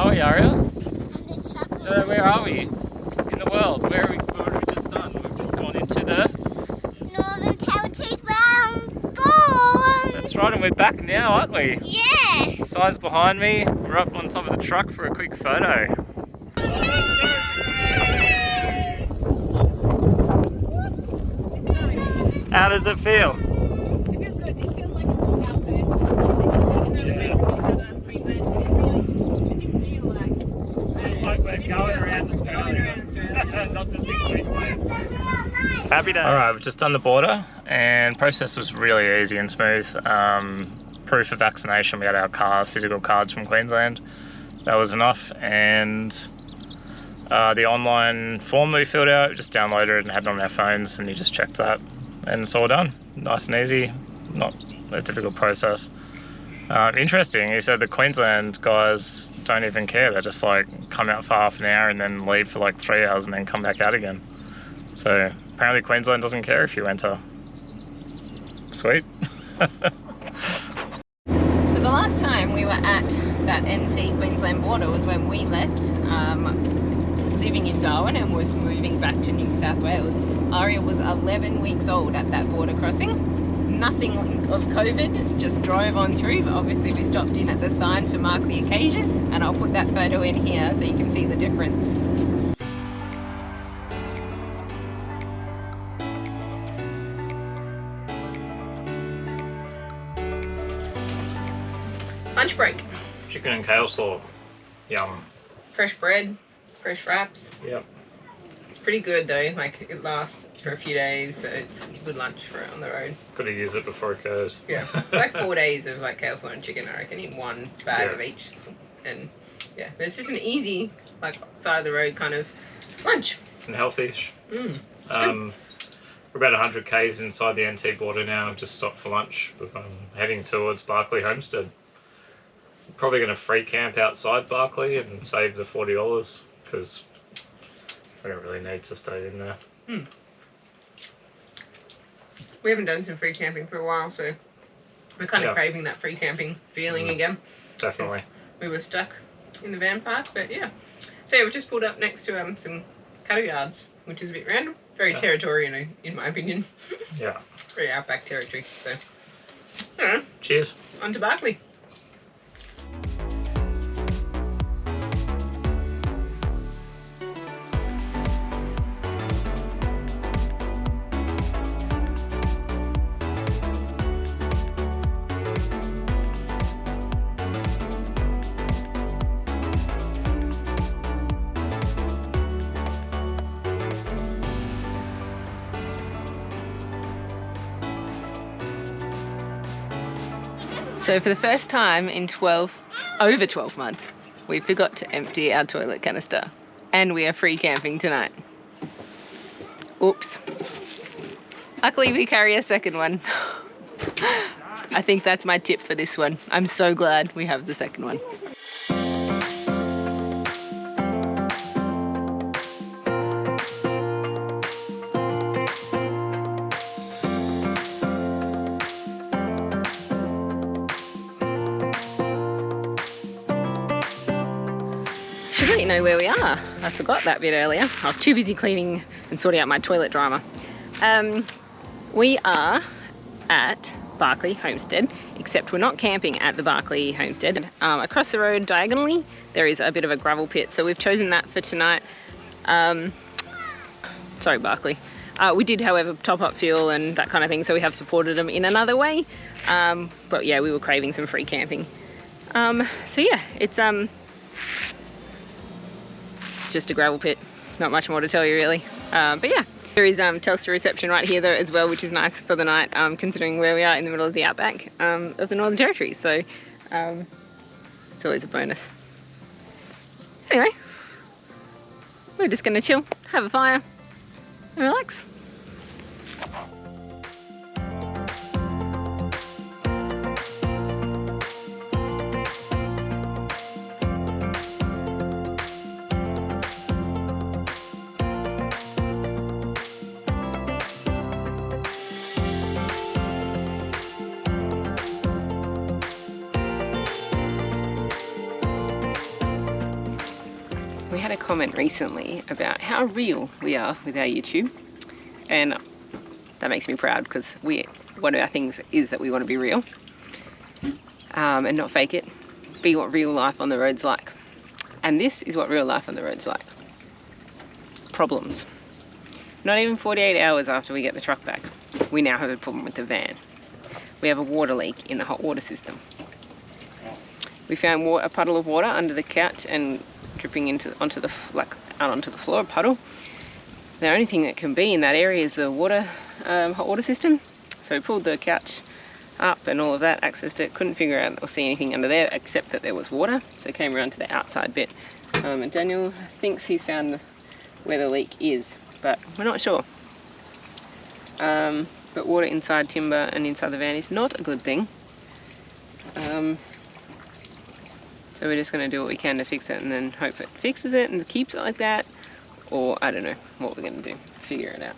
are we, Aria? Where are we? In the world? What have we just done? We've just gone into the Northern Territories where I'm born. That's right, and we're back now, aren't we? Yeah. Sign's behind me. We're up on top of the truck for a quick photo. How does it feel? It feels good. This feels like it's all out there. It's like we're going around Australia. Not just in Queensland. Happy day. Alright, we've just done the border and process was really easy and smooth. Proof of vaccination, we had our physical cards from Queensland. That was enough, and the online form that we filled out, we just downloaded it and had it on our phones, and you just checked that and it's all done. Nice and easy, not a difficult process. Interesting, he said the Queensland guys don't even care. They just like come out for half an hour and then leave for like 3 hours and then come back out again. So apparently Queensland doesn't care if you enter. Sweet. So the last time we were at that NT Queensland border was when we left living in Darwin and was moving back to New South Wales. Aria was 11 weeks old at that border crossing. Nothing of COVID, just drove on through, but obviously we stopped in at the sign to mark the occasion, and I'll put that photo in here so you can see the difference. Lunch break. Chicken and kale slaw. Yum. Fresh bread, fresh wraps. Yep. It's pretty good though, like it lasts for a few days, so it's good lunch for on the road. Gotta use it before it goes. Yeah, it's like 4 days of like kale slaw and chicken, I reckon, in one bag of each. And yeah, but it's just an easy, like side of the road kind of lunch. And healthy-ish. Mm. We're about 100 k's inside the NT border now, just stopped for lunch. We're heading towards Barkley Homestead. Probably going to free camp outside Barkley and save the $40 because I don't really need to stay in there. We haven't done some free camping for a while, so we're kind of craving that free camping feeling again. Definitely. We were stuck in the van park, but yeah. So yeah, we've just pulled up next to some cattle yards, which is a bit random. Very territorial, in my opinion. Yeah. Very outback territory. So, I don't know. Cheers. On to Barkley. So for the first time in over 12 months, we forgot to empty our toilet canister. And we are free camping tonight. Oops. Luckily we carry a second one. I think that's my tip for this one. I'm so glad we have the second one. Should let you know where we are. I forgot that bit earlier. I was too busy cleaning and sorting out my toilet drama. We are at Barkley Homestead, except we're not camping at the Barkley Homestead. Across the road diagonally, there is a bit of a gravel pit, so we've chosen that for tonight. Sorry, Barkley. We did, however, top up fuel and that kind of thing, so we have supported them in another way. But yeah, we were craving some free camping. So yeah, it's just a gravel pit. Not much more to tell you really. But yeah, there is Telstra reception right here though as well, which is nice for the night, considering where we are in the middle of the outback of the Northern Territory. So it's always a bonus. Anyway, we're just gonna chill, have a fire, and relax. had a comment recently about how real we are with our YouTube, and that makes me proud because one of our things is that we want to be real and not fake it, be what real life on the road's like. And this is what real life on the road's like. Problems. Not even 48 hours after we get the truck back, we now have a problem with the van. We have a water leak in the hot water system. We found a puddle of water under the couch and dripping onto the floor, a puddle. The only thing that can be in that area is the hot water system. So we pulled the couch up and all of that, accessed it, couldn't figure out or see anything under there except that there was water. So came around to the outside bit. And Daniel thinks he's found where the leak is, but we're not sure. But water inside timber and inside the van is not a good thing. So we're just going to do what we can to fix it and then hope it fixes it and keeps it like that. Or I don't know what we're going to do, figure it out.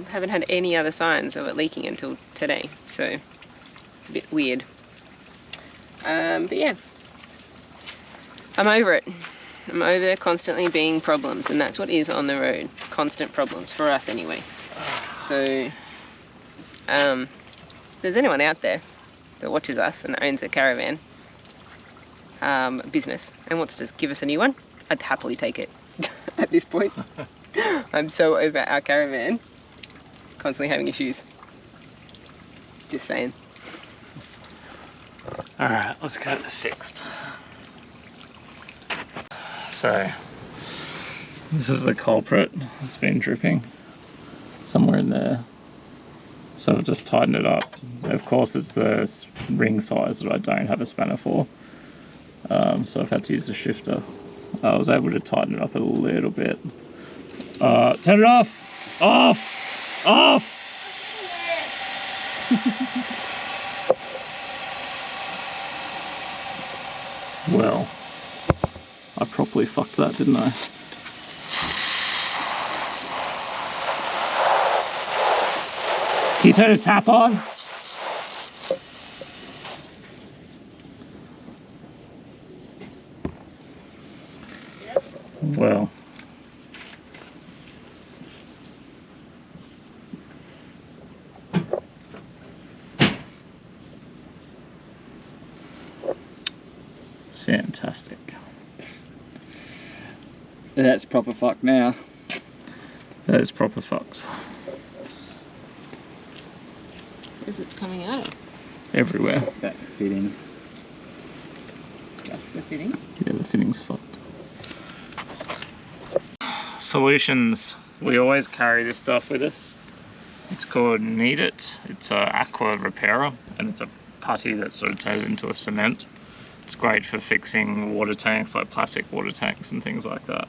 Haven't had any other signs of it leaking until today, so it's a bit weird. But yeah, I'm over it. I'm over constantly being problems, and that's what is on the road. Constant problems, for us anyway. So, if there's anyone out there that watches us and owns a caravan business and wants to give us a new one, I'd happily take it at this point. I'm so over our caravan constantly having issues. Just saying. Alright, let's get this fixed. So, this is the culprit. It's been dripping somewhere in there. So I've just tightened it up. Of course it's the ring size that I don't have a spanner for. So I've had to use the shifter. I was able to tighten it up a little bit. Turn it off! Off! Off! Well, I properly fucked that, didn't I? Can you turn the tap on? Well. Fantastic. That's proper fucked now. That is proper fucked. Where's it coming out of? Everywhere. That fitting. Just the fitting? Yeah, the fitting's fucked. Solutions. We always carry this stuff with us. It's called Need It. It's an aqua repairer, and it's a putty that sort of turns into a cement. It's great for fixing water tanks, like plastic water tanks and things like that.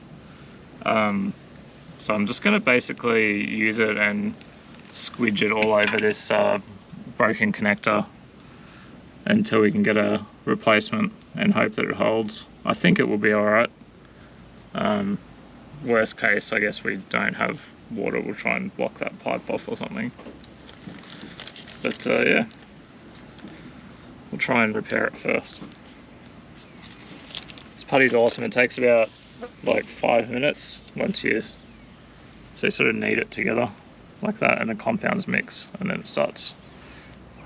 So I'm just going to basically use it and squidge it all over this broken connector until we can get a replacement and hope that it holds. I think it will be alright. Worst case, I guess we don't have water, we'll try and block that pipe off or something. But yeah, we'll try and repair it first. This putty's awesome. It takes about like 5 minutes once you sort of knead it together like that, and the compounds mix, and then it starts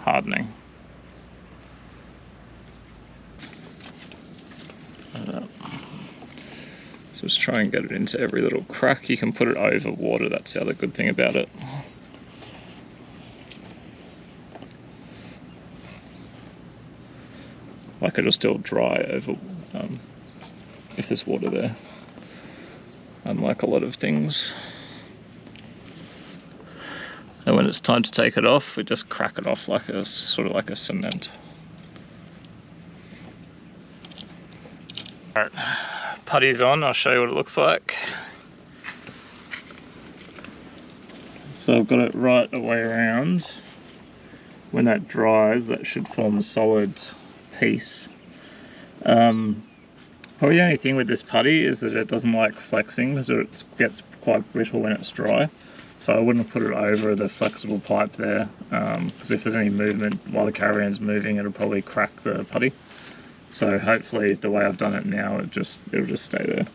hardening. So just try and get it into every little crack. You can put it over water, that's the other good thing about it. Like it'll still dry over if there's water there, unlike a lot of things. And when it's time to take it off, we just crack it off like a sort of like a cement. Alright, putty's on, I'll show you what it looks like. So I've got it right the way around. When that dries, that should form a solid piece. Probably the only thing with this putty is that it doesn't like flexing, because it gets quite brittle when it's dry. So I wouldn't put it over the flexible pipe there, because if there's any movement while the caravan's moving, it'll probably crack the putty. So hopefully the way I've done it now, it'll just stay there.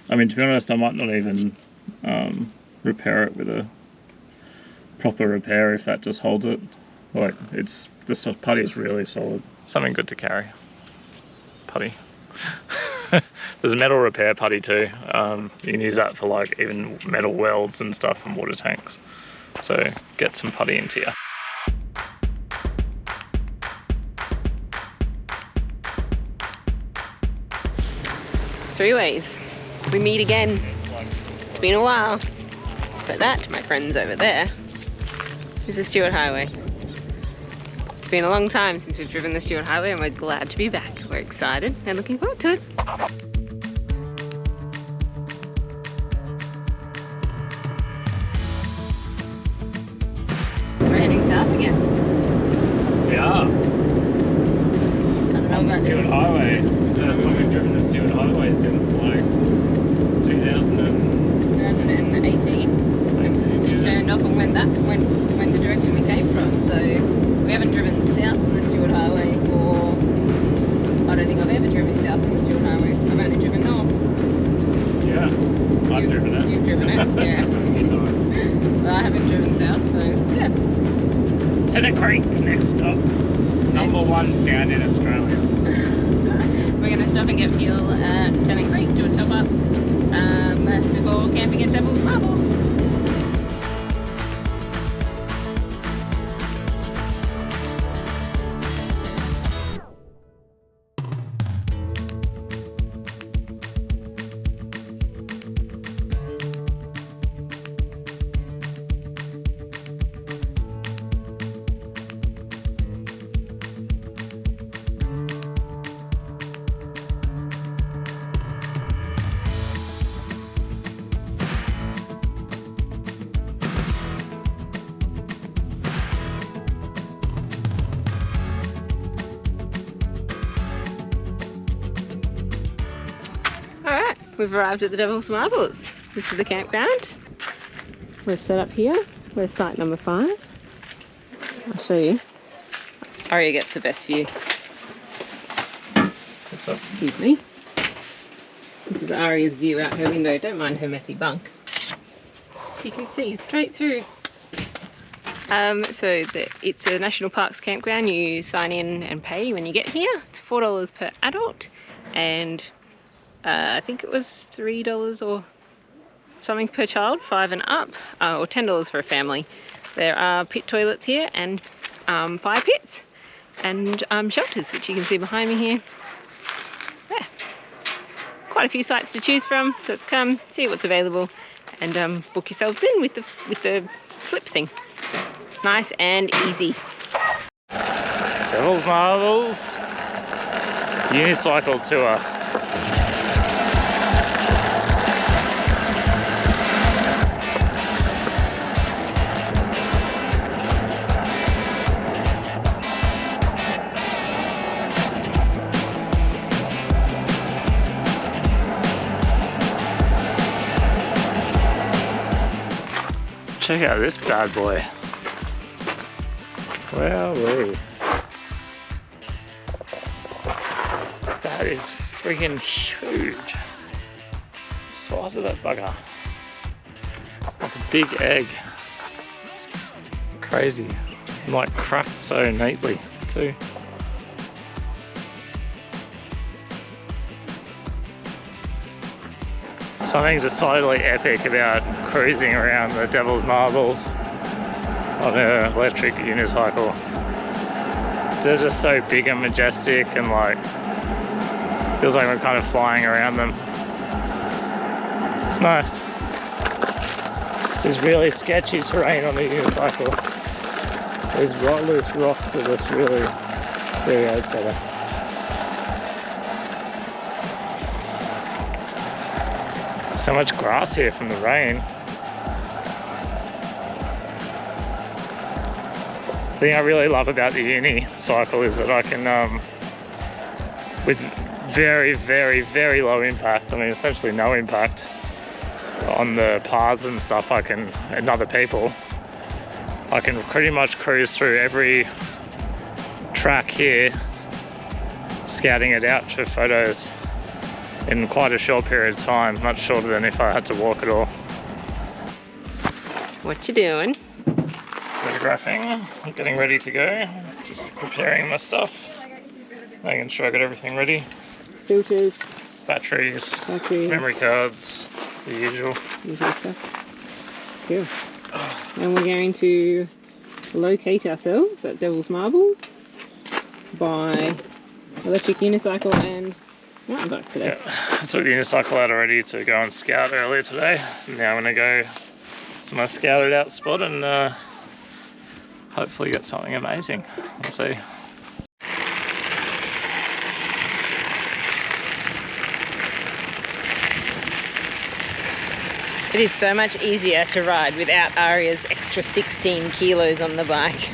I mean, to be honest, I might not even repair it with a proper repair if that just holds it. Like, this putty is really solid. Something good to carry. Putty. There's a metal repair putty too. You can use that for like even metal welds and stuff and water tanks. So get some putty into you. Threeways. We meet again. It's been a while. But that, my friends over there, is the Stuart Highway. It's been a long time since we've driven the Stuart Highway and we're glad to be back. We're excited and looking forward to it. We're heading south again. We are. I don't know about Stuart this. Highway. First time we've driven the Stuart Highway since like 2018. We turned off and went the direction we came from. So we haven't driven south on the Stuart Highway for, I don't think I've ever driven south on the Stuart Highway. I've only driven north. Yeah, I've driven it. You've driven it, yeah. Well, I haven't driven south, so yeah. Tennant Creek, next stop. Number 1 town in Australia. We're going to stop and get fuel at Tennant Creek, do a top up before camping at Devil's Marbles. Alright, we've arrived at the Devil's Marbles. This is the campground. We've set up here. We're site number 5. I'll show you. Aria gets the best view. What's up? Excuse me. This is Aria's view out her window. Don't mind her messy bunk. She can see straight through. It's a national parks campground. You sign in and pay when you get here. It's $4 per adult, and I think it was $3 or something per child, 5 and up, or $10 for a family. There are pit toilets here and fire pits and shelters, which you can see behind me here. Yeah. Quite a few sites to choose from, so let's come see what's available and book yourselves in with the slip thing. Nice and easy. Devil's Marbles Unicycle tour. Check out this bad boy. Wowee. That is freaking huge. The size of that bugger. Like a big egg. Crazy. And like cracked so neatly too. Something decidedly epic about cruising around the Devil's Marbles on an electric unicycle. They're just so big and majestic, and like feels like we're kind of flying around them. It's nice. This is really sketchy terrain on the unicycle. These loose rocks are just really, there we go, it's better. So much grass here from the rain. The thing I really love about the unicycle is that I can, with very, very, very low impact, I mean essentially no impact on the paths and stuff, and other people, I can pretty much cruise through every track here, scouting it out for photos. in quite a short period of time, much shorter than if I had to walk at all. What you doing? Photographing, getting ready to go, just preparing my stuff, making sure I got everything ready. Filters, Batteries, memory cards, the usual stuff. Cool. And we're going to locate ourselves at Devil's Marbles by electric unicycle and mountain bike today. Yeah, I took the unicycle out already to go and scout earlier today. Now I'm going to go to my scouted out spot and hopefully get something amazing. We'll see. It is so much easier to ride without Aria's extra 16 kilos on the bike.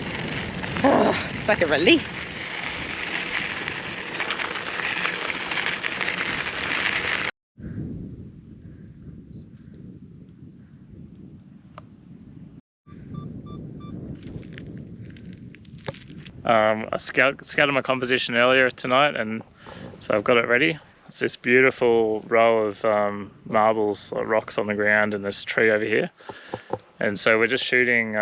Oh, it's like a relief. I scouted my composition earlier tonight, and so I've got it ready. It's this beautiful row of marbles or rocks on the ground and this tree over here. And so we're just shooting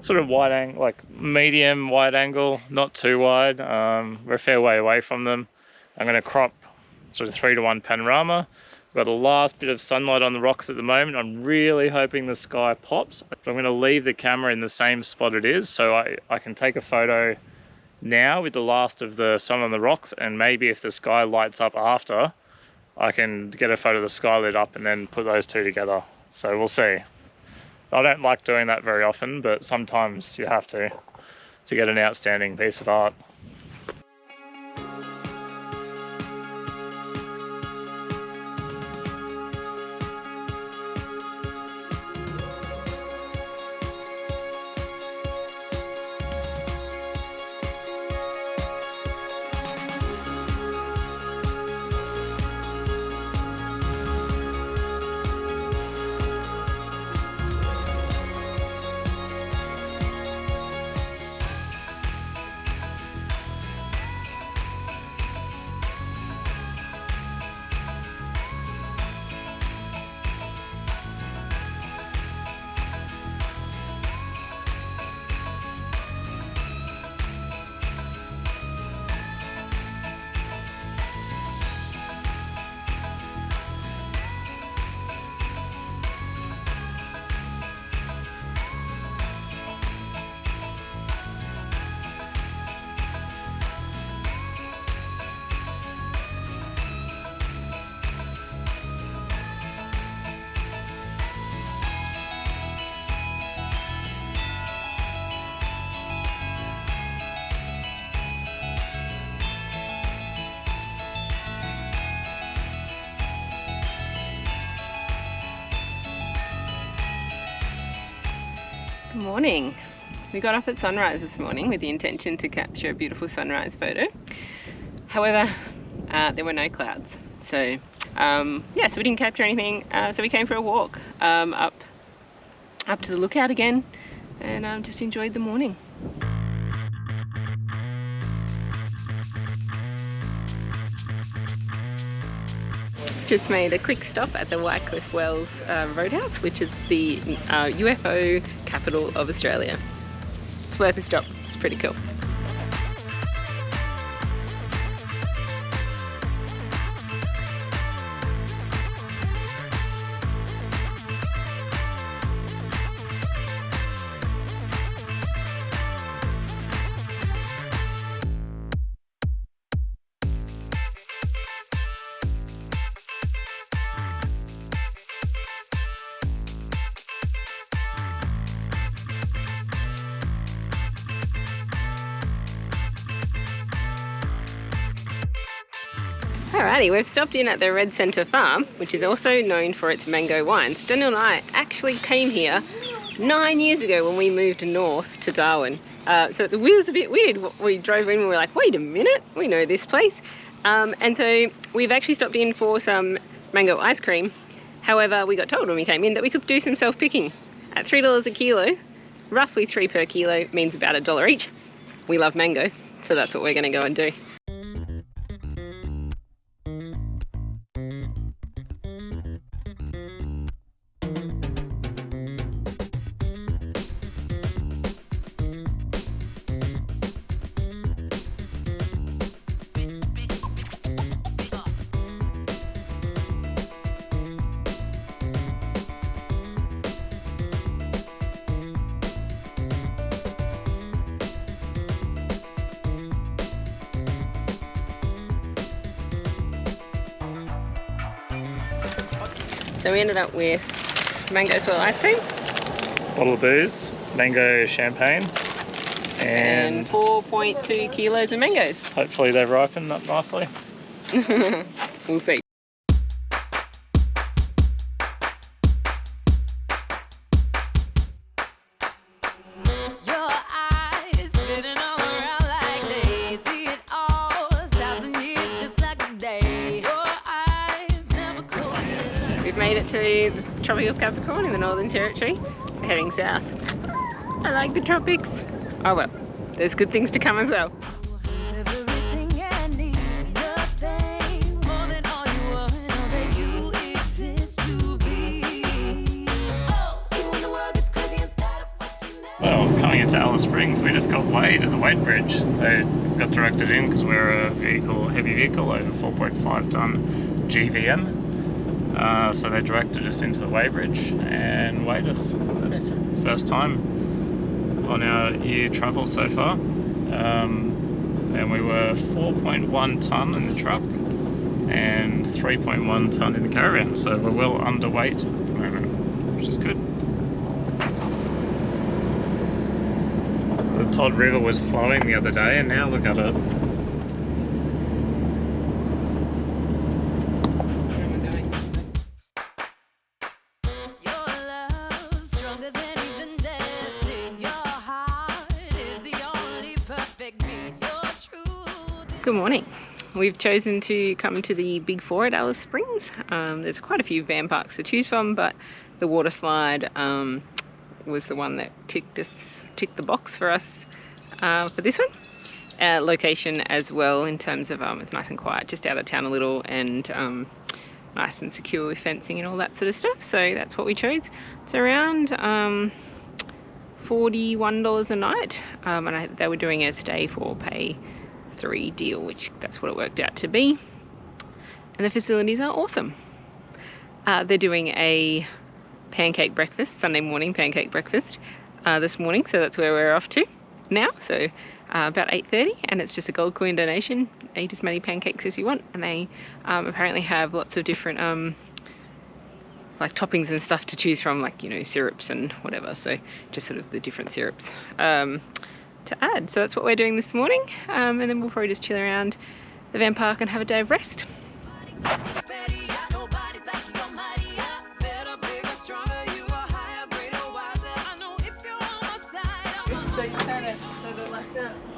sort of wide angle, like medium wide angle, not too wide. We're a fair way away from them. I'm going to crop sort of 3:1 panorama. We've got the last bit of sunlight on the rocks at the moment. I'm really hoping the sky pops. I'm going to leave the camera in the same spot it is, so I can take a photo now with the last of the sun on the rocks, and maybe if the sky lights up after, I can get a photo of the sky lit up and then put those two together. So we'll see. I don't like doing that very often, but sometimes you have to get an outstanding piece of art. Good morning. We got up at sunrise this morning with the intention to capture a beautiful sunrise photo. However, there were no clouds. So yeah, so we didn't capture anything. So we came for a walk up to the lookout again and just enjoyed the morning. Just made a quick stop at the Wycliff Wells Roadhouse, which is the UFO Capital of Australia. It's worth a stop, it's pretty cool. Alrighty, we've stopped in at the Red Centre Farm, which is also known for its mango wines. Daniel and I actually came here 9 years ago when we moved north to Darwin. So it was a bit weird. We drove in and we were like, wait a minute, we know this place. And so we've actually stopped in for some mango ice cream. However, we got told when we came in that we could do some self-picking. At $3 a kilo, roughly 3 per kilo, means about $1 each. We love mango, so that's what we're going to go and do. So we ended up with mango swirl ice cream. Bottle of booze, mango champagne, and 4.2 kilos of mangoes. hopefully they ripen up nicely. We'll see. We've made it to the Tropic of Capricorn in the Northern Territory. We're heading south. I like the tropics. Oh well, there's good things to come as well. Well, coming into Alice Springs, we just got weighed at the weight bridge. They got directed in because we're a heavy vehicle over 4.5 ton GVM. So they directed us into the weigh bridge and weighed us. That's the first time on our year travel so far. And we were 4.1 ton in the truck and 3.1 ton in the caravan. So we're well underweight at the moment, which is good. The Todd River was flowing the other day and now look at it. Good morning. We've chosen to come to the Big Four at Alice Springs. There's quite a few van parks to choose from, but the water slide was the one that ticked the box for us for this one. Location as well, in terms of it's nice and quiet, just out of town a little, and nice and secure with fencing and all that sort of stuff. So that's what we chose. It's around $41 a night, and they were doing a stay for pay 3 deal, which that's what it worked out to be. And the facilities are awesome. They're doing a pancake breakfast, Sunday morning pancake breakfast this morning, so that's where we're off to now. So about 8:30, and it's just a gold coin donation. Eat as many pancakes as you want, and they apparently have lots of different like toppings and stuff to choose from, like, you know, syrups and whatever. So just sort of the different syrups to add. So that's what we're doing this morning, and then we'll probably just chill around the van park and have a day of rest.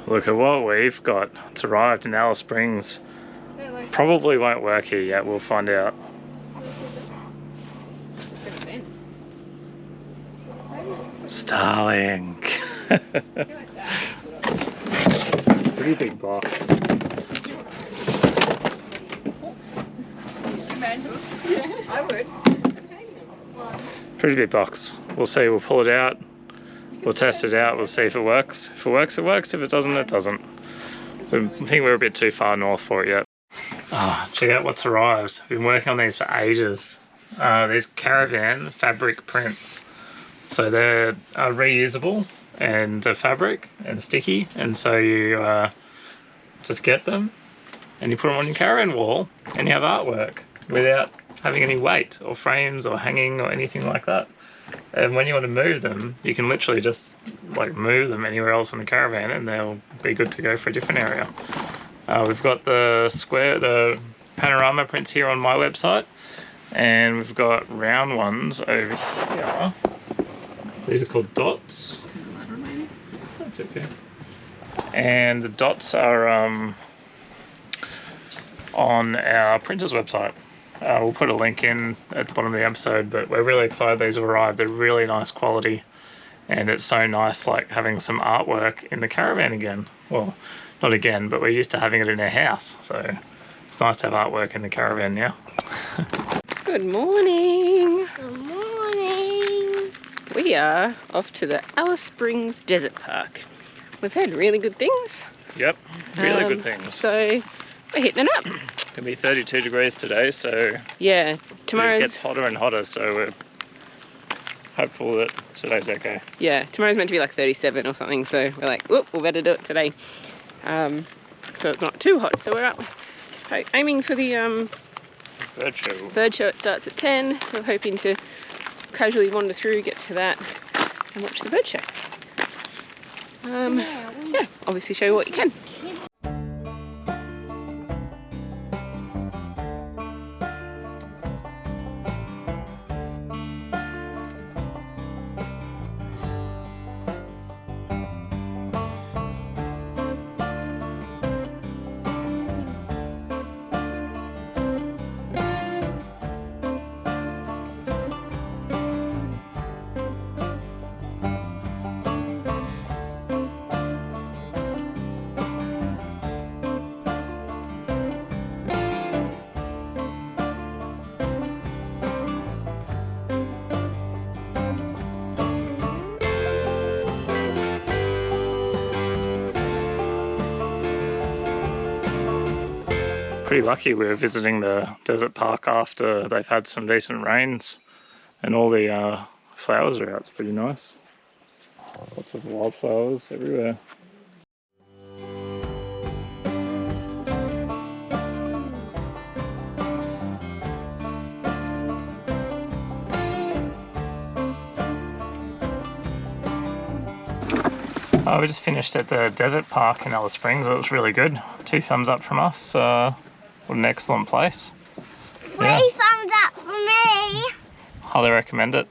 Look at what we've got. It's arrived in Alice Springs. Probably won't work here yet, we'll find out. Starlink. Pretty big box. I would. Pretty big box. We'll see, we'll pull it out. We'll test it out, we'll see if it works. If it works, it works. If it doesn't, it doesn't. I think we're a bit too far north for it yet. Oh, check out what's arrived. I've been working on these for ages. These Caravan fabric prints. So they're reusable and fabric and sticky, and so you just get them and you put them on your caravan wall and you have artwork without having any weight or frames or hanging or anything like that. And when you want to move them, you can literally just like move them anywhere else in the caravan and they'll be good to go for a different area. We've got the panorama prints here on my website, and we've got round ones over here. These are called dots. That's okay. And the dots are on our printer's website. We'll put a link in at the bottom of the episode, but we're really excited these have arrived. They're really nice quality, and it's so nice like having some artwork in the caravan again. Well, not again, but we're used to having it in our house, so it's nice to have artwork in the caravan now. Good morning. Good morning. We are off to the Alice Springs Desert Park. We've heard really good things. Yep, really good things. So we're hitting it up. It's gonna be 32 degrees today, so yeah, it gets hotter and hotter, so we're hopeful that today's okay. Yeah, tomorrow's meant to be like 37 or something, so we're like, whoop, we'll better do it today. So it's not too hot. So we're up aiming for the Bird show. Bird show, it starts at 10, so we're hoping to casually wander through, get to that, and watch the bird show. Yeah, obviously show you what you can. Pretty lucky we were visiting the desert park after they've had some decent rains and all the flowers are out. It's pretty nice. Lots of wildflowers everywhere. We just finished at the desert park in Alice Springs. It was really good. 2 thumbs up from us. What an excellent place. 3 thumbs up for me. Highly recommend it.